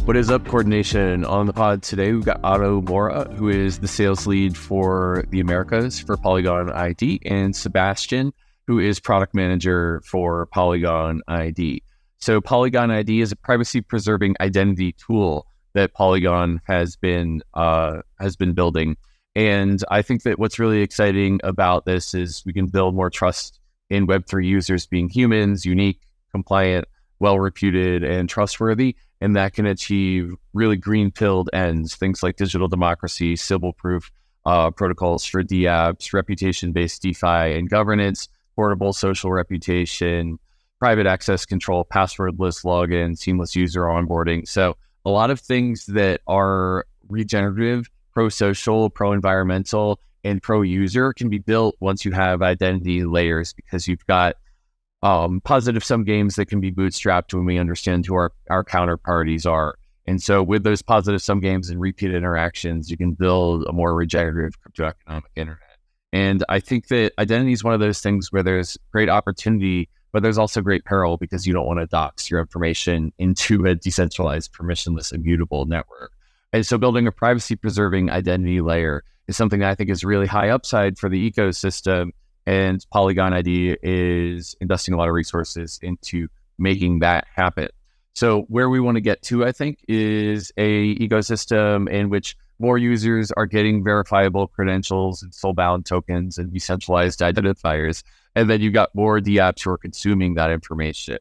What is up, Coordination? On the pod today, we've got Otto Mora, who is the sales lead for the Americas for Polygon ID, and Sebastian, who is product manager for Polygon ID. So Polygon ID is a privacy-preserving identity tool that Polygon has been building. And I think that what's really exciting about this is we can build more trust in Web3 users being humans, unique, compliant, well-reputed, and trustworthy. And that can achieve really green-pilled ends, things like digital democracy, Sybil-proof protocols for dApps, reputation-based DeFi and governance, portable social reputation, private access control, passwordless login, seamless user onboarding. So a lot of things that are regenerative, pro-social, pro-environmental, and pro-user can be built once you have identity layers, because you've got positive sum games that can be bootstrapped when we understand who our counterparties are. And so with those positive sum games and repeat interactions, you can build a more regenerative cryptoeconomic internet. And I think that identity is one of those things where there's great opportunity, but there's also great peril, because you don't want to dox your information into a decentralized, permissionless, immutable network. And so building a privacy-preserving identity layer is something that I think is really high upside for the ecosystem. And Polygon ID is investing a lot of resources into making that happen. So where we want to get to, I think, is a ecosystem in which more users are getting verifiable credentials and soul-bound tokens and decentralized identifiers. And then you've got more dApps who are consuming that information.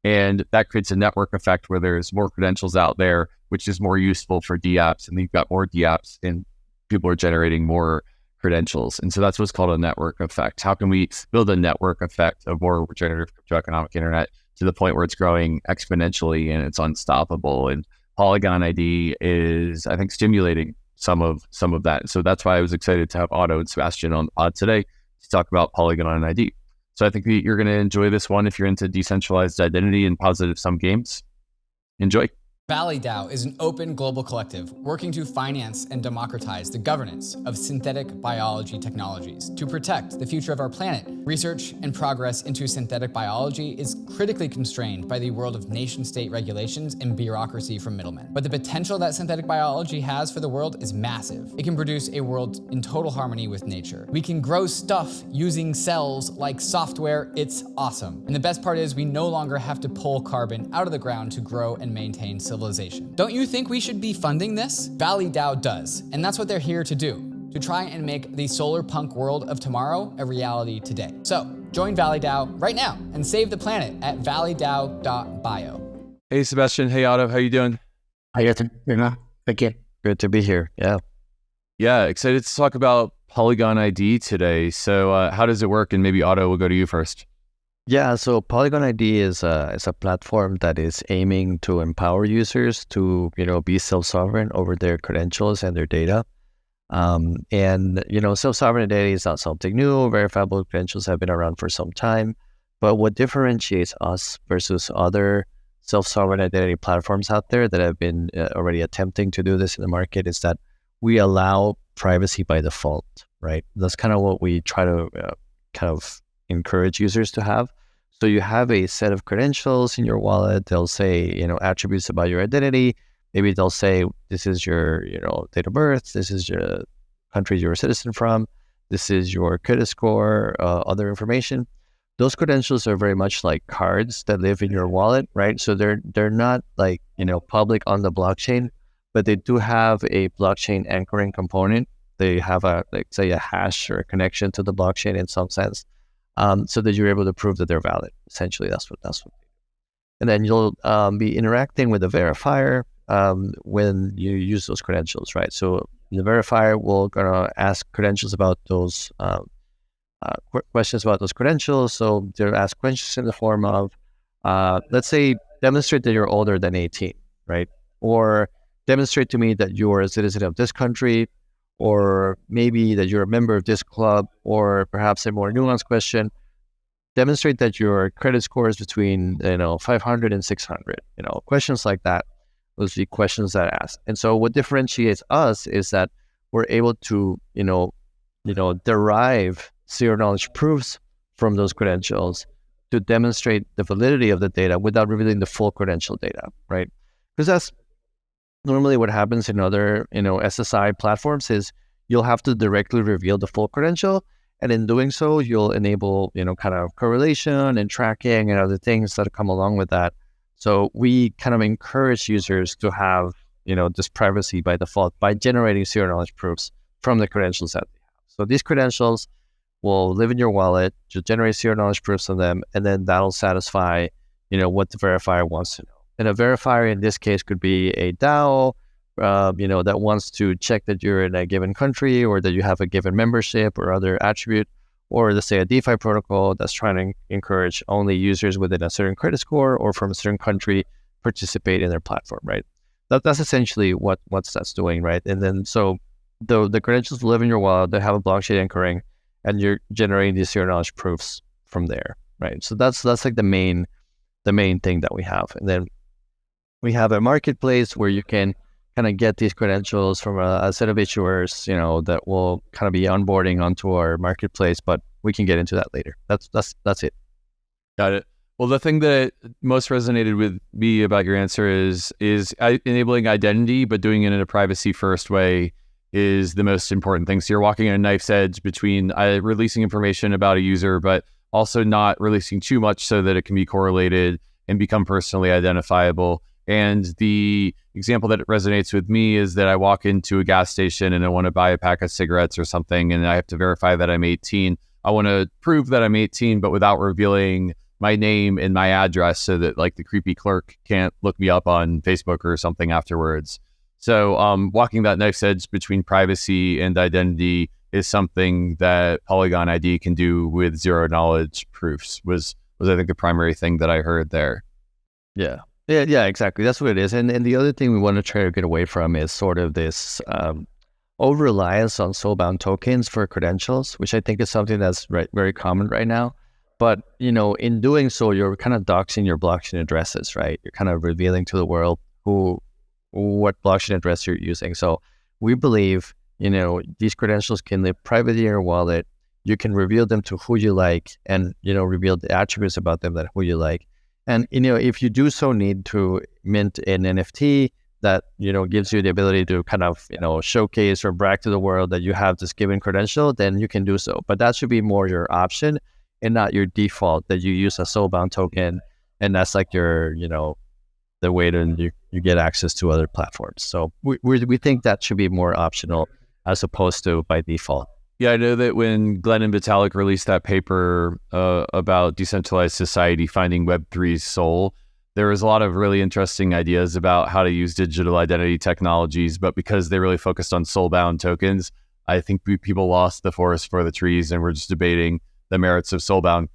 And that creates a network effect where there's more credentials out there, which is more useful for dApps. And you've got more dApps and people are generating more credentials. And so that's what's called a network effect. How can we build a network effect of more regenerative cryptoeconomic internet to the point where it's growing exponentially and it's unstoppable? And Polygon ID is, I think, stimulating some of that. So that's why I was excited to have Otto and Sebastian on the pod today to talk about Polygon ID. So I think that you're going to enjoy this one if you're into decentralized identity and positive sum games. Enjoy. ValleyDAO is an open global collective working to finance and democratize the governance of synthetic biology technologies to protect the future of our planet. Research and progress into synthetic biology is critically constrained by the world of nation-state regulations and bureaucracy from middlemen. But the potential that synthetic biology has for the world is massive. It can produce a world in total harmony with nature. We can grow stuff using cells like software. It's awesome. And the best part is we no longer have to pull carbon out of the ground to grow and maintain civilization. Don't you think we should be funding this? ValleyDAO does, and that's what they're here to do, to try and make the SolarPunk world of tomorrow a reality today. So join ValleyDAO right now and save the planet at valleydao.bio. Hey, Sebastian. Hey, Otto. How you doing? Hi, thank you. Good to be here. Yeah, excited to talk about Polygon ID today. So how does it work? And maybe Otto, we'll go to you first. Yeah, so Polygon ID is a platform that is aiming to empower users to, be self-sovereign over their credentials and their data. Self-sovereign identity is not something new. Verifiable credentials have been around for some time. But what differentiates us versus other self-sovereign identity platforms out there that have been already attempting to do this in the market is that we allow privacy by default, right? That's kind of what we try to encourage users to have. So you have a set of credentials in your wallet. They'll say, attributes about your identity. Maybe they'll say, this is your, date of birth. This is your country you're a citizen from. This is your credit score, other information. Those credentials are very much like cards that live in your wallet, right? So they're not like, public on the blockchain, but they do have a blockchain anchoring component. They have a hash or a connection to the blockchain in some sense. So that you're able to prove that they're valid. Essentially, that's what they do. And then you'll be interacting with the verifier when you use those credentials, right? So the verifier will gonna ask credentials about those questions about those credentials. So they'll ask questions in the form of, let's say, demonstrate that you're older than 18, right? Or demonstrate to me that you're a citizen of this country, or maybe that you're a member of this club, or perhaps a more nuanced question, demonstrate that your credit score is between 500 and 600. Questions like that, those are the questions that I ask. And so what differentiates us is that we're able to derive zero knowledge proofs from those credentials to demonstrate the validity of the data without revealing the full credential data, right? Because Normally what happens in other, SSI platforms is you'll have to directly reveal the full credential. And in doing so, you'll enable, kind of correlation and tracking and other things that come along with that. So we kind of encourage users to have, this privacy by default by generating zero knowledge proofs from the credentials that they have. So these credentials will live in your wallet, you generate zero knowledge proofs on them, and then that'll satisfy, what the verifier wants to know. And a verifier in this case could be a DAO, that wants to check that you're in a given country or that you have a given membership or other attribute, or let's say a DeFi protocol that's trying to encourage only users within a certain credit score or from a certain country participate in their platform, right? That's essentially what that's doing, right? And then so the credentials live in your wallet, they have a blockchain anchoring, and you're generating these zero knowledge proofs from there, right? So that's like the main thing that we have. And then we have a marketplace where you can kind of get these credentials from a set of issuers, that will kind of be onboarding onto our marketplace, but we can get into that later. That's it. Got it. Well, the thing that most resonated with me about your answer is enabling identity, but doing it in a privacy first way is the most important thing. So you're walking on a knife's edge between releasing information about a user, but also not releasing too much so that it can be correlated and become personally identifiable. And the example that resonates with me is that I walk into a gas station and I want to buy a pack of cigarettes or something, and I have to verify that I'm 18. I want to prove that I'm 18, but without revealing my name and my address so that like the creepy clerk can't look me up on Facebook or something afterwards. So walking that knife's edge between privacy and identity is something that Polygon ID can do with zero knowledge proofs was I think the primary thing that I heard there. Yeah, exactly. That's what it is. And the other thing we want to try to get away from is sort of this over-reliance on soul-bound tokens for credentials, which I think is something that's very common right now. But, in doing so, you're kind of doxing your blockchain addresses, right? You're kind of revealing to the world what blockchain address you're using. So we believe, these credentials can live privately in your wallet. You can reveal them to who you like and, reveal the attributes about them that who you like. And, if you do so need to mint an NFT that, gives you the ability to kind of, showcase or brag to the world that you have this given credential, then you can do so. But that should be more your option and not your default that you use a soulbound token. And that's like your, the way to you get access to other platforms. So we think that should be more optional as opposed to by default. Yeah, I know that when Glenn and Vitalik released that paper about decentralized society finding Web3's soul, there was a lot of really interesting ideas about how to use digital identity technologies, but because they really focused on soul-bound tokens, I think people lost the forest for the trees and we're just debating the merits of soul-bound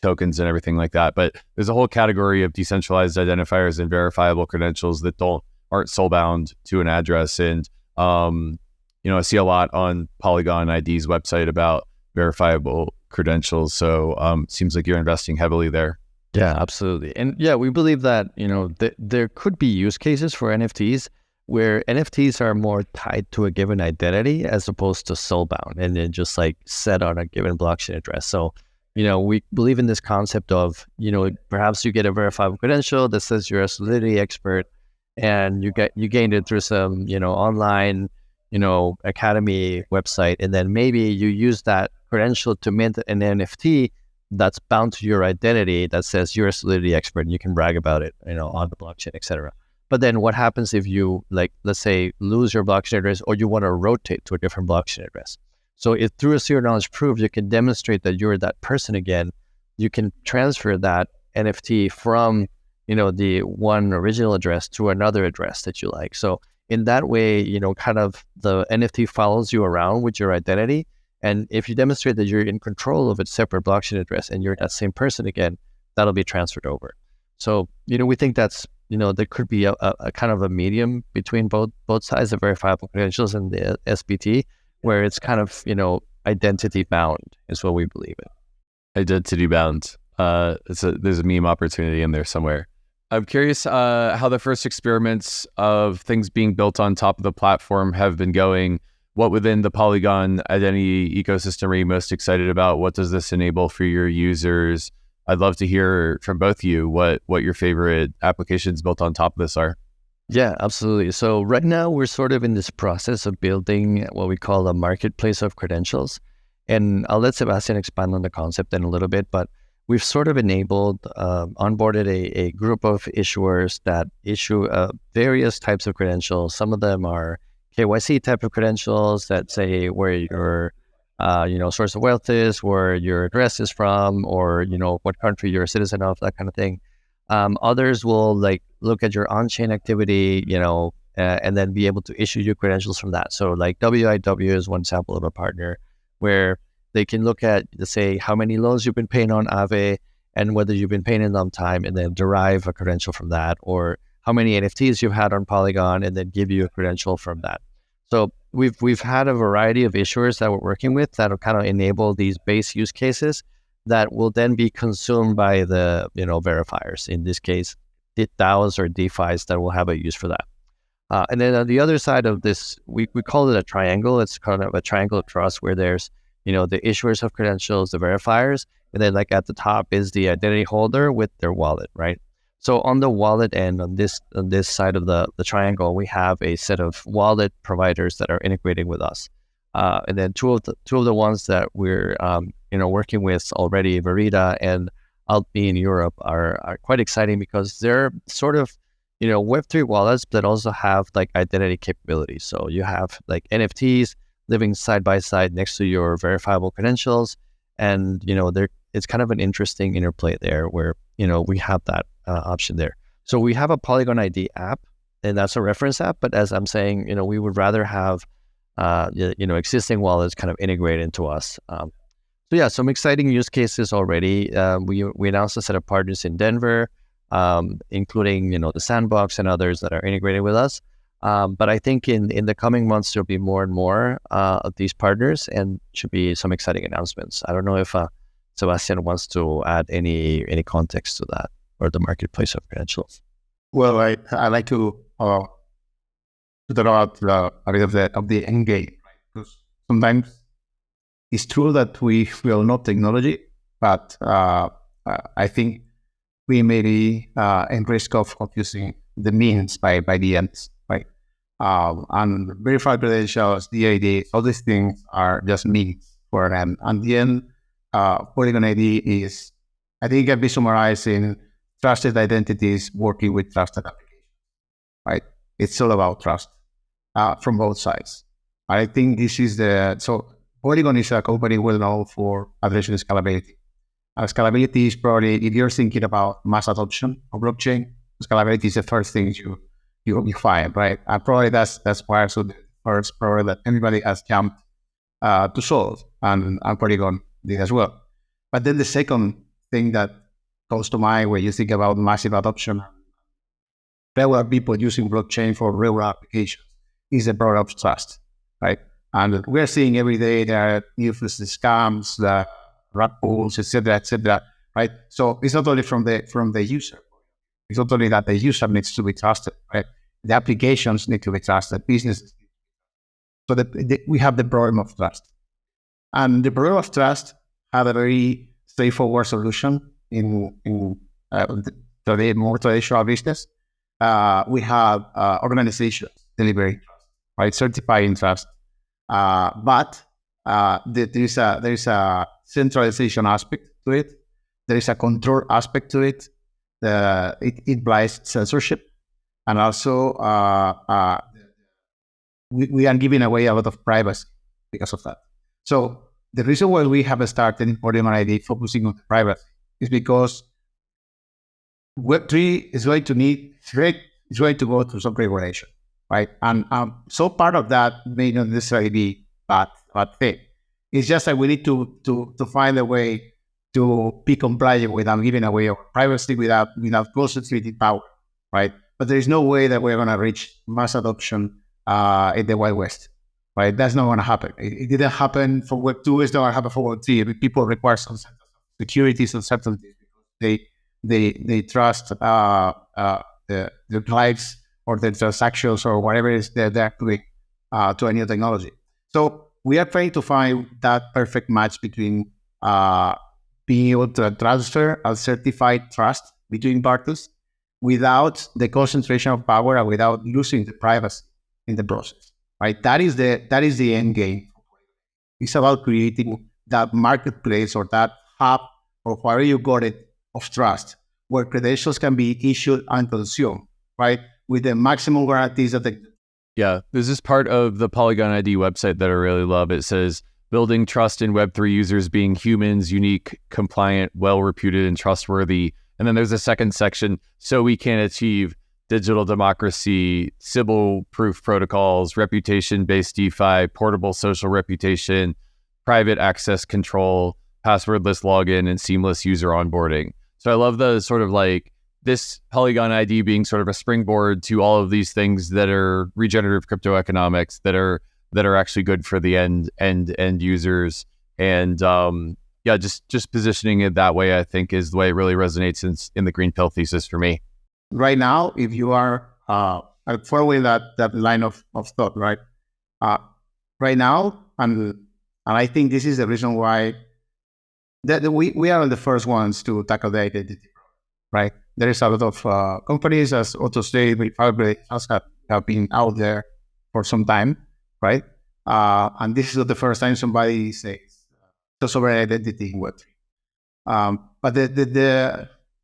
tokens and everything like that. But there's a whole category of decentralized identifiers and verifiable credentials that aren't soul-bound to an address. And I see a lot on Polygon ID's website about verifiable credentials. So it seems like you're investing heavily there. Yeah, absolutely. And yeah, we believe that, there could be use cases for NFTs where NFTs are more tied to a given identity as opposed to soulbound and then just like set on a given blockchain address. So, we believe in this concept of, perhaps you get a verifiable credential that says you're a solidity expert and you gained it through some, online academy website, and then maybe you use that credential to mint an NFT that's bound to your identity that says you're a solidity expert and you can brag about it, on the blockchain, etc. But then what happens if you, let's say, lose your blockchain address or you want to rotate to a different blockchain address? So if through a zero knowledge proof, you can demonstrate that you're that person again, you can transfer that NFT from, the one original address to another address that you like. So in that way, kind of the NFT follows you around with your identity. And if you demonstrate that you're in control of a separate blockchain address and you're that same person again, that'll be transferred over. So, we think that's, there could be a kind of a medium between both sides of verifiable credentials and the SBT, where it's kind of, identity bound is what we believe in. Identity bound. There's a meme opportunity in there somewhere. I'm curious how the first experiments of things being built on top of the platform have been going. What within the Polygon identity ecosystem are you most excited about? What does this enable for your users? I'd love to hear from both of you what your favorite applications built on top of this are. Yeah, absolutely. So right now we're sort of in this process of building what we call a marketplace of credentials. And I'll let Sebastian expand on the concept in a little bit, but we've sort of onboarded a group of issuers that issue various types of credentials. Some of them are KYC type of credentials that say where your source of wealth is, where your address is from, or, what country you're a citizen of, that kind of thing. Others will look at your on-chain activity, and then be able to issue you credentials from that. So like WIW is one sample of a partner where they can look at, say, how many loans you've been paying on Aave and whether you've been paying in on time, and then derive a credential from that, or how many NFTs you've had on Polygon and then give you a credential from that. So we've had a variety of issuers that we're working with that will kind of enable these base use cases that will then be consumed by the verifiers. In this case, DAOs or DeFis that will have a use for that. And then on the other side of this, we call it a triangle. It's kind of a triangle of trust where there's the issuers of credentials, the verifiers, and then at the top is the identity holder with their wallet, right? So on the wallet end, on this side of the triangle, we have a set of wallet providers that are integrating with us, and then two of the ones that we're working with already, Verida and Altme in Europe, are quite exciting because they're sort of Web3 wallets that also have identity capabilities. So you have NFTs living side by side next to your verifiable credentials, and it's kind of an interesting interplay there where we have that option there. So we have a Polygon ID app, and that's a reference app. But as I'm saying, we would rather have existing wallets kind of integrate into us. So yeah, some exciting use cases already. We announced a set of partners in Denver, including the Sandbox and others that are integrated with us. But I think in the coming months there'll be more and more of these partners, and should be some exciting announcements. I don't know if Sebastian wants to add any context to that, or the marketplace of credentials. Well, I like to talk about a bit of the end game, right? Because sometimes it's true that we all know technology, but I think we may be in risk of confusing the means by the ends, right? And verified credentials, DID, all these things are just means for them. And the end, Polygon ID is, I think it can be summarized in trusted identities working with trusted applications, right? It's all about trust from both sides. I think this is so Polygon is a company well known for addressing scalability. Scalability is probably, if you're thinking about mass adoption of blockchain, scalability is the first thing you find, right? And probably that's why so the first problem that everybody has jumped to solve, and Polygon did as well. But then the second thing that comes to mind when you think about massive adoption, regular people using blockchain for regular applications, is the problem of trust, right? And we're seeing every day there are new scams, the rug pulls, etc., right? So it's not only from the user. It's not only that the user needs to be trusted, right? The applications need to be trusted, businesses. So we have the problem of trust. And the problem of trust had a very straightforward solution in the more traditional business. We have organizations delivering trust, right? Certifying trust. But there is a centralization aspect to it. There is a control aspect to it. It implies censorship, and also we are giving away a lot of privacy because of that. So the reason why we have started in Polygon ID focusing on privacy is because Web3 is going to go through some regulation, right? And so part of that may not necessarily be bad thing. It's just that we need to find a way to be compliant without giving away our privacy, without concentrating power, right? But there is no way that we're going to reach mass adoption in the Wild West, right? That's not going to happen. It didn't happen for Web2. It's not going to happen for Web3. People require some security, some certainty. They trust their lives or their transactions or whatever it is they're doing to a new technology. So we are trying to find that perfect match between being able to transfer a certified trust between parties, without the concentration of power and without losing the privacy in the process, right? That is the end game. It's about creating that marketplace or that hub or wherever you got it of trust, where credentials can be issued and consumed, right? With the maximum guarantees of the... Yeah, there's this part of the Polygon ID website that I really love. It says, building trust in Web3 users being humans, unique, compliant, well-reputed, and trustworthy. And then there's a second section, so we can achieve digital democracy, Sybil-proof protocols, reputation-based DeFi, portable social reputation, private access control, passwordless login, and seamless user onboarding. So I love the sort of like this Polygon ID being sort of a springboard to all of these things that are regenerative crypto economics that are actually good for the end users. And yeah, just positioning it that way, I think, is the way it really resonates in the GreenPilled thesis for me. Right now, if you are following that line of thought, right? Right now, and I think this is the reason why that we are the first ones to tackle the identity, right? There is a lot of companies, as Otto said, we probably have been out there for some time, right? And this is not the first time somebody says the sovereign identity in Web3. But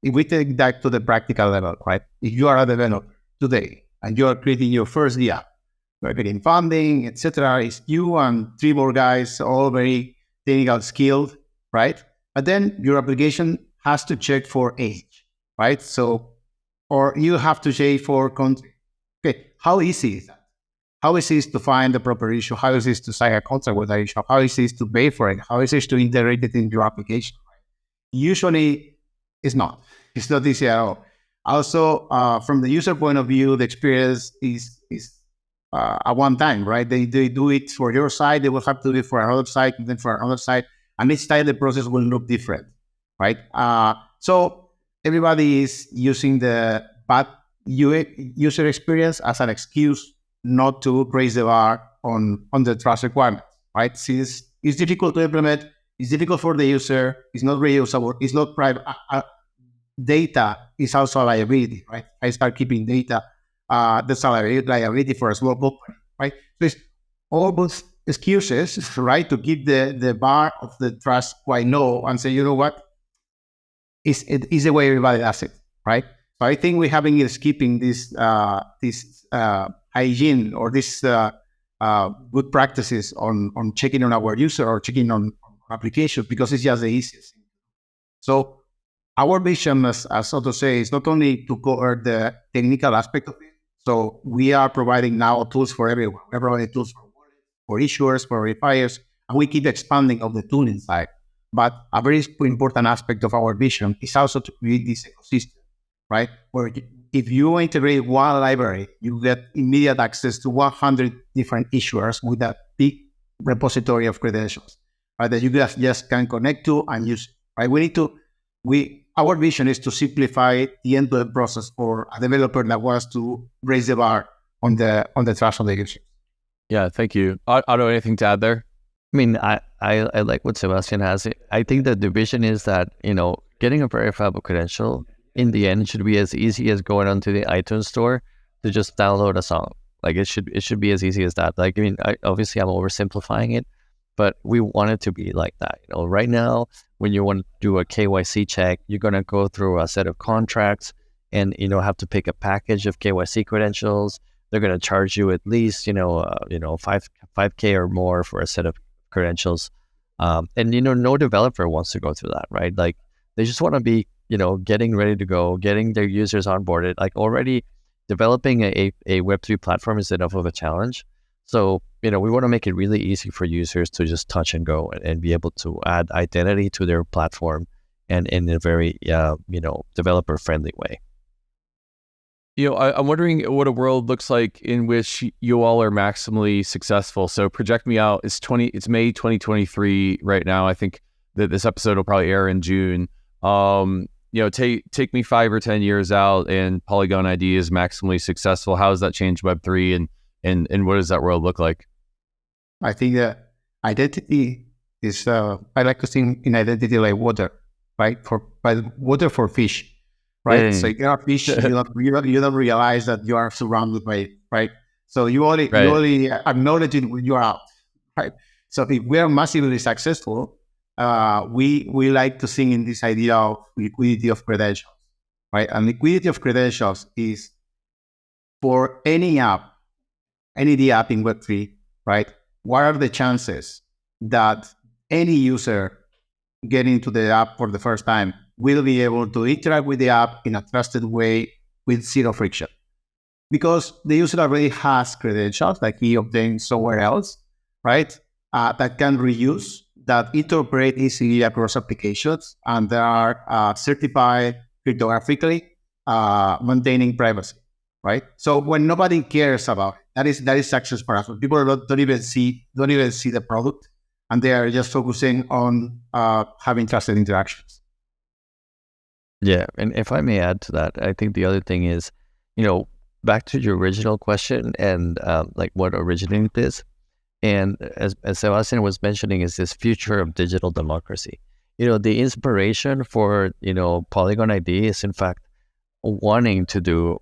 if we take that to the practical level, right? If you are a developer today and you are creating your first DApp, you're getting funding, etc., it's you and 3 more guys, all very technical skilled, right? But then your application has to check for age, right? So, or you have to check for country. Okay, how easy is that? How easy is to find the proper issue? How easy is to sign a contract with that issue? How easy is to pay for it? How easy is to integrate it in your application? Usually, it's not. It's not easy at all. Also, from the user point of view, the experience is at one time, right? They do it for your site. They will have to do it for another site, and then for another site. And each time the process will look different, right? So everybody is using the bad user experience as an excuse not to raise the bar on the trust requirements, right? Since it's difficult to implement, it's difficult for the user, it's not reusable, it's not private. Data is also a liability, right? I start keeping data, that's a liability for a small company, right? So it's all those excuses, right, to keep the bar of the trust quite low and say, you know what, it's the way everybody does it, right? So I think we're having is keeping this hygiene or this good practices on checking on our user or checking on application because it's just the easiest. So our vision, as Otto says, is not only to cover the technical aspect of it. So we are providing now tools for everyone. We're providing tools for issuers, for verifiers, and we keep expanding of the tooling side. But a very important aspect of our vision is also to create this ecosystem, right? Where if you integrate one library, you get immediate access to 100 different issuers with a big repository of credentials, right? That you just can connect to and use, right? Our vision is to simplify the end-to-end process for a developer that wants to raise the bar on the trust of the user. Yeah, thank you. Otto, anything to add there? I mean, I like what Sebastian has. I think that the vision is that, getting a verifiable credential in the end should be as easy as going onto the iTunes store to just download a song. Like it should be as easy as that. Like, I mean, obviously I'm oversimplifying it, but we want it to be like that. Right now, when you want to do a KYC check, you're going to go through a set of contracts and, have to pick a package of KYC credentials. They're going to charge you at least, 5K or more for a set of credentials. And, no developer wants to go through that, right? Like they just want to be, getting ready to go, getting their users onboarded. Like already developing a Web3 platform is enough of a challenge. So, we want to make it really easy for users to just touch and go and be able to add identity to their platform and in a very, developer-friendly way. I'm wondering what a world looks like in which you all are maximally successful. So project me out. It's May 2023 right now. I think that this episode will probably air in June. Take me 5 or 10 years out and Polygon ID is maximally successful. How does that change Web3 and what does that world look like? I think that identity is, I like to think in identity like water, right? Water for fish. right? So if you're a fish, you don't realize that you are surrounded by it, right? So you only acknowledge it when you are out, right? So if we are massively successful, we like to sing in this idea of liquidity of credentials, right? And liquidity of credentials is for any app, any dApp in Web3, right? What are the chances that any user getting into the app for the first time will be able to interact with the app in a trusted way with zero friction? Because the user already has credentials that he obtained somewhere else, right? That can reuse, that interoperate easily across applications, and they are certified cryptographically, maintaining privacy, right? So when nobody cares about it, that is success for us. When people don't even see the product, and they are just focusing on having trusted interactions. Yeah, and if I may add to that, I think the other thing is, back to your original question and like what originated this, and as Sebastian was mentioning, is this future of digital democracy. The inspiration for Polygon ID is in fact wanting to do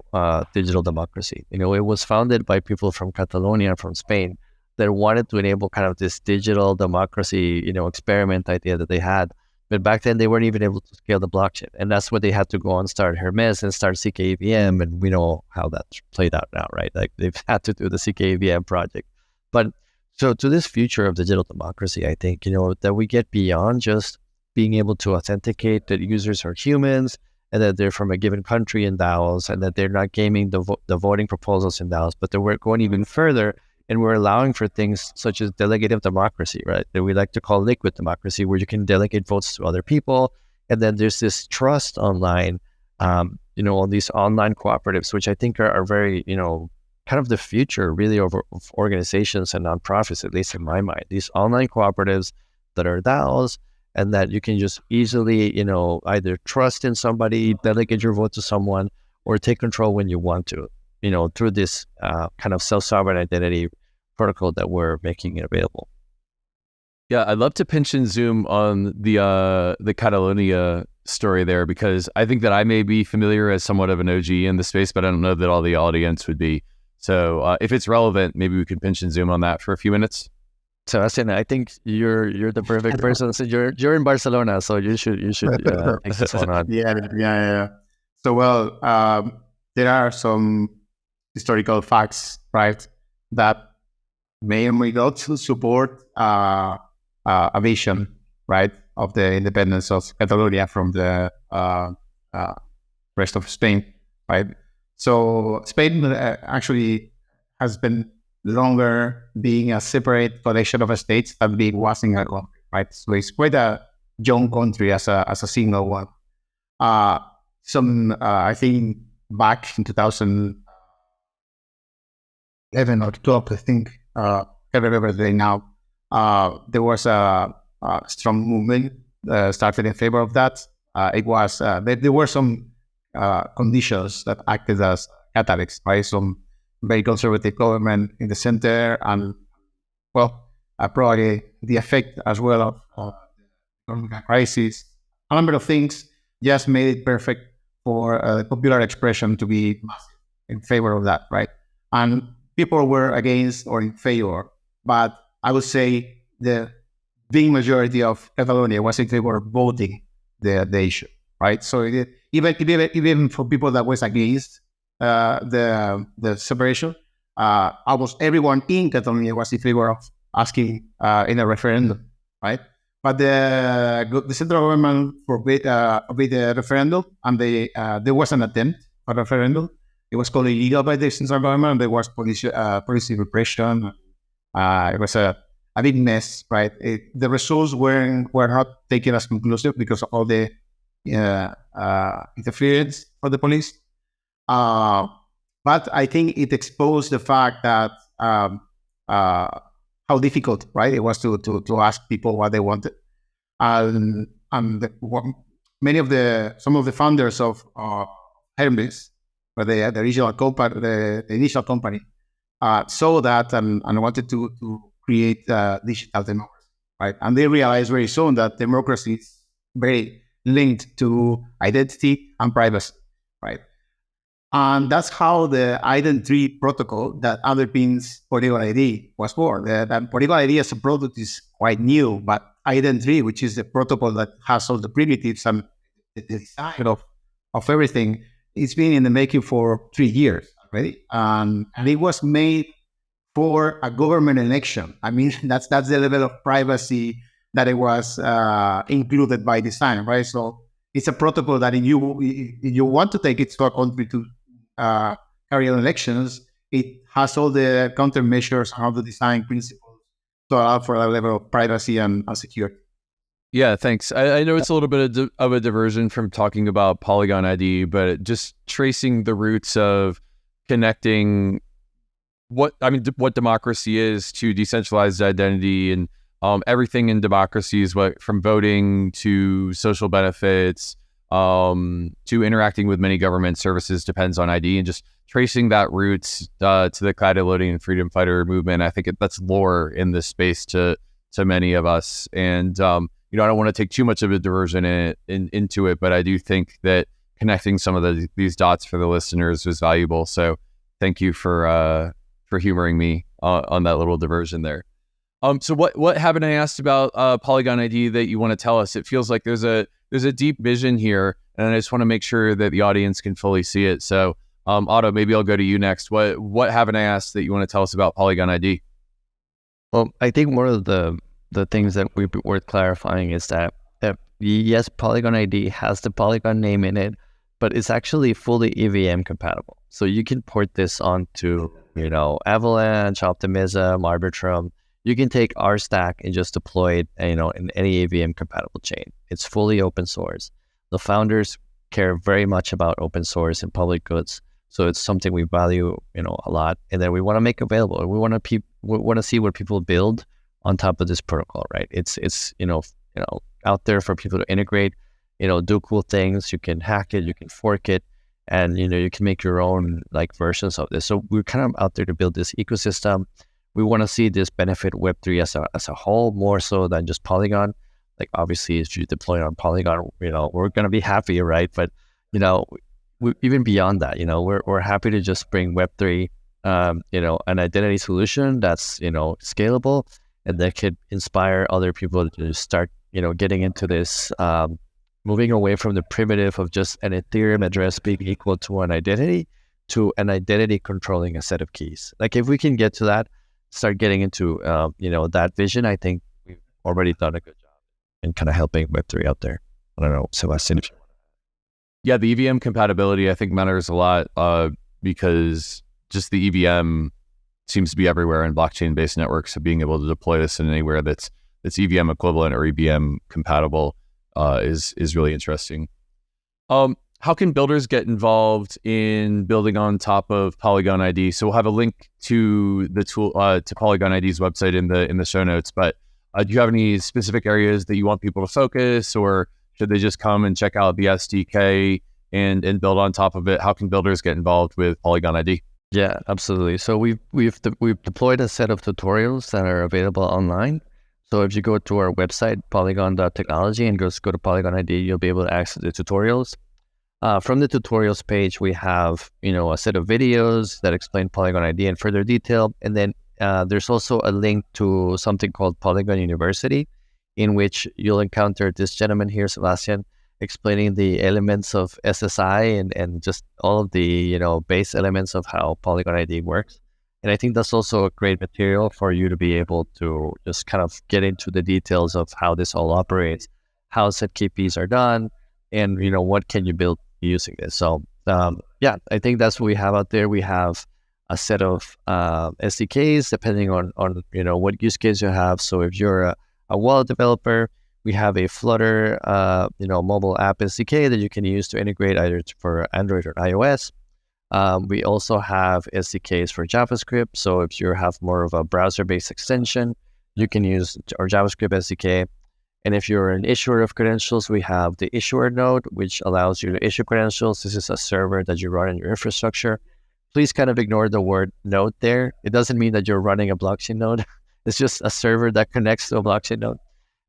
digital democracy. It was founded by people from Catalonia, from Spain, that wanted to enable kind of this digital democracy, experiment idea that they had. But back then they weren't even able to scale the blockchain. And that's what they had to go and start Hermes and start CKEVM. And we know how that's played out now, right? Like they've had to do the CKEVM project. But so to this future of digital democracy, I think, that we get beyond just being able to authenticate that users are humans and that they're from a given country in DAOs and that they're not gaming the voting proposals in DAOs, but that we're going even further. And we're allowing for things such as delegative democracy, right? That we like to call liquid democracy, where you can delegate votes to other people. And then there's this trust online, all these online cooperatives, which I think are very, kind of the future really of organizations and nonprofits, at least in my mind. These online cooperatives that are DAOs and that you can just easily, either trust in somebody, delegate your vote to someone, or take control when you want to. Through this kind of self-sovereign identity protocol that we're making it available. Yeah, I'd love to pinch and zoom on the Catalonia story there, because I think that I may be familiar as somewhat of an OG in the space, but I don't know that all the audience would be. So if it's relevant, maybe we can pinch and zoom on that for a few minutes. Sebastian, I think you're the perfect person. So you're in Barcelona, so you should take this one on. Yeah. So there are some historical facts, right, that may or may not support a vision, right, of the independence of Catalonia from the rest of Spain, right? So Spain actually has been longer being a separate collection of states than being one single country, right? So it's quite a young country as a single one. I think back in 2011 or 12, I think, I can't remember the day now, there was a strong movement started in favor of that. There were some conditions that acted as catalysts, right? Some very conservative government in the center, and probably the effect as well of the economic crisis. A number of things just made it perfect for popular expression to be massive in favor of that, right? And people were against or in favor, but I would say the big majority of Catalonia was in favor of voting the issue, right? So even for people that was against the separation, almost everyone in Catalonia was in favor of asking in a referendum, right? But the central government forbid the referendum, and there was an attempt at a referendum. It was called illegal by the central government, and there was police repression. It was a big mess, right? The results were not taken as conclusive because of all the interference of the police. But I think it exposed the fact that how difficult, right, it was to ask people what they wanted, and some of the founders of Hermes, or the original company, the initial company, saw that and wanted to create digital democracy, right? And they realized very soon that democracy is very linked to identity and privacy. right? And that's how the Identity protocol that underpins Polygon ID was born. The Polygon ID as a product is quite new, but Identity, which is the protocol that has all the primitives and the design of everything, it's been in the making for 3 years already. And it was made for a government election. I mean, that's the level of privacy that it was included by design, right? So it's a protocol that if you want to take it to a country to carry on elections, it has all the countermeasures and all the design principles to allow for a level of privacy and security. Yeah, thanks. I know it's a little bit of a diversion from talking about Polygon ID, but just tracing the roots of connecting what democracy is to decentralized identity, and everything in democracy is from voting to social benefits to interacting with many government services depends on ID, and just tracing that roots to the Catalonian freedom fighter movement. I think that's lore in this space to many of us, and I don't want to take too much of a diversion into it, but I do think that connecting some of these dots for the listeners was valuable. So thank you for humoring me on that little diversion there. So what haven't I asked about Polygon ID that you want to tell us? It feels like there's a deep vision here, and I just want to make sure that the audience can fully see it. So Otto, maybe I'll go to you next. What haven't I asked that you want to tell us about Polygon ID? Well, I think one of the things that would be worth clarifying is that yes, Polygon ID has the Polygon name in it, but it's actually fully EVM compatible. So you can port this onto, Avalanche, Optimism, Arbitrum. You can take our stack and just deploy it, in any EVM compatible chain. It's fully open source. The founders care very much about open source and public goods. So it's something we value, a lot. And then we want to make available. We want to see what people build on top of this protocol, right? It's out there for people to integrate, do cool things. You can hack it, you can fork it, and you can make your own versions of this. So we're kind of out there to build this ecosystem. We want to see this benefit Web3 as a whole, more so than just Polygon. Obviously, if you deploy it on Polygon, we're gonna be happy, right? But even beyond that, we're happy to just bring Web3, an identity solution that's scalable, and that could inspire other people to start, getting into this, moving away from the primitive of just an Ethereum address being equal to an identity, to an identity controlling a set of keys. If we can get to that, start getting into, that vision, I think we've already done a good job in kind of helping Web3 out there. I don't know, Sebastian, if you want to. Yeah, the EVM compatibility I think matters a lot because just the EVM seems to be everywhere in blockchain-based networks. So being able to deploy this in anywhere that's EVM equivalent or EVM compatible is really interesting. How can builders get involved in building on top of Polygon ID? So we'll have a link to the tool to Polygon ID's website in the show notes. But do you have any specific areas that you want people to focus, or should they just come and check out the SDK and build on top of it? How can builders get involved with Polygon ID? Yeah, absolutely. So we've deployed a set of tutorials that are available online. So if you go to our website, polygon.technology, and go to Polygon ID, you'll be able to access the tutorials. From the tutorials page, we have, a set of videos that explain Polygon ID in further detail. And then there's also a link to something called Polygon University, in which you'll encounter this gentleman here, Sebastian, explaining the elements of SSI and just all of the, base elements of how Polygon ID works. And I think that's also a great material for you to be able to just kind of get into the details of how this all operates, how set KPs are done, and, what can you build using this. So, I think that's what we have out there. We have a set of SDKs depending on what use case you have. So if you're a wallet developer, we have a Flutter, mobile app SDK that you can use to integrate either for Android or iOS. We also have SDKs for JavaScript. So if you have more of a browser-based extension, you can use our JavaScript SDK. And if you're an issuer of credentials, we have the issuer node, which allows you to issue credentials. This is a server that you run in your infrastructure. Please kind of ignore the word node there. It doesn't mean that you're running a blockchain node. It's just a server that connects to a blockchain node.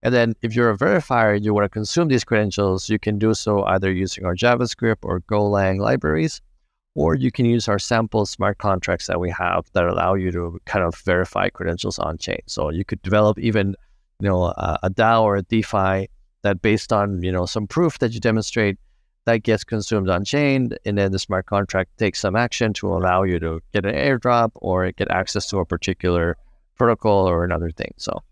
And then if you're a verifier and you want to consume these credentials, you can do so either using our JavaScript or Golang libraries, or you can use our sample smart contracts that we have that allow you to kind of verify credentials on chain. So you could develop even, a DAO or a DeFi that based on, some proof that you demonstrate that gets consumed on chain, and then the smart contract takes some action to allow you to get an airdrop or get access to a particular protocol or another thing. So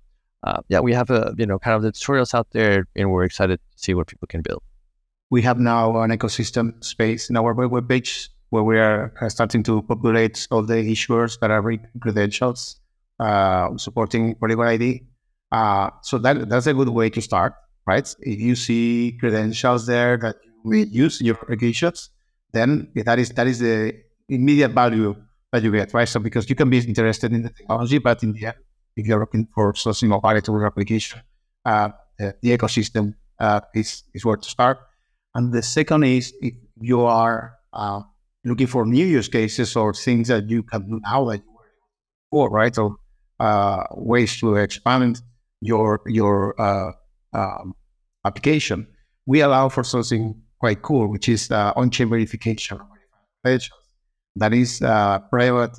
we have kind of the tutorials out there, and we're excited to see what people can build. We have now an ecosystem space in our web page where we are starting to populate all the issuers that are bringing credentials, supporting Polygon ID. So that's a good way to start, right? If you see credentials there that you will use in your applications, then that is the immediate value that you get, right? So because you can be interested in the technology, but in the end, if you're looking for something of value to your application, the ecosystem is where to start. And the second is if you are looking for new use cases or things that you can do now that you were before, right? So ways to expand your application. We allow for something quite cool, which is on-chain verification. That is private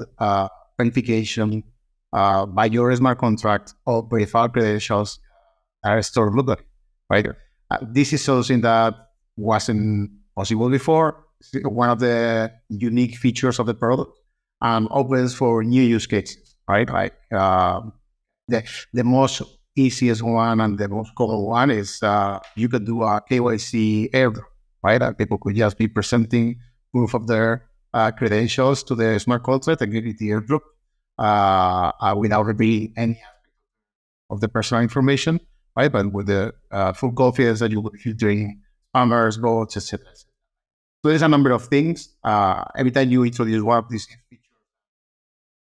verification by your smart contract of verified credentials that are stored locally, right? This is something that wasn't possible before. It's one of the unique features of the product and opens for new use cases, right? Like the most easiest one and the most common one is you could do a KYC airdrop, right? People could just be presenting proof of their credentials to the smart contract and get it the airdrop without revealing any aspect of the personal information, right? But with the full confidence that you will be filtering spammers, bots, etc. So there's a number of things. Every time you introduce one of these features,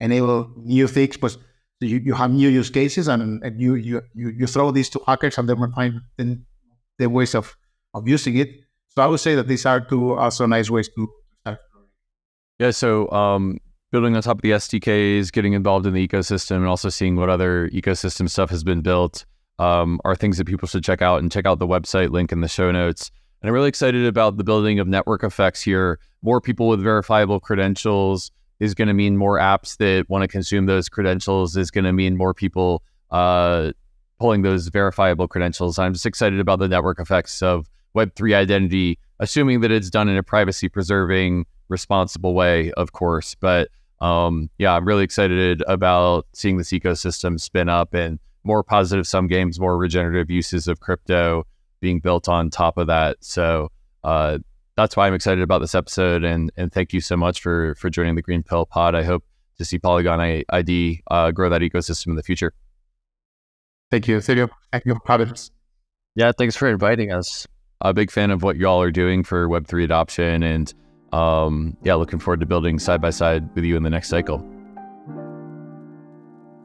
enable new things, but you have new use cases, and you throw these to hackers, and they will find the ways of using it. So I would say that these are two also nice ways to start. Yeah. So building on top of the SDKs, getting involved in the ecosystem, and also seeing what other ecosystem stuff has been built are things that people should check out. And check out the website link in the show notes. And I'm really excited about the building of network effects here. More people with verifiable credentials is going to mean more apps that want to consume those credentials, is going to mean more people pulling those verifiable credentials. I'm just excited about the network effects of Web3 identity, assuming that it's done in a privacy-preserving, responsible way, of course. But I'm really excited about seeing this ecosystem spin up and more positive sum games, more regenerative uses of crypto being built on top of that. So that's why I'm excited about this episode. And thank you so much for joining the GreenPilled pod. I hope to see Polygon ID grow that ecosystem in the future. Thank you, Sergio. Thank you for having us. Yeah, thanks for inviting us. A big fan of what y'all are doing for Web3 adoption, and looking forward to building side by side with you in the next cycle.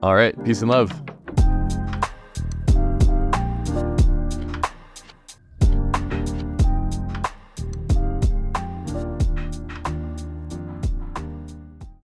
All right, peace and love.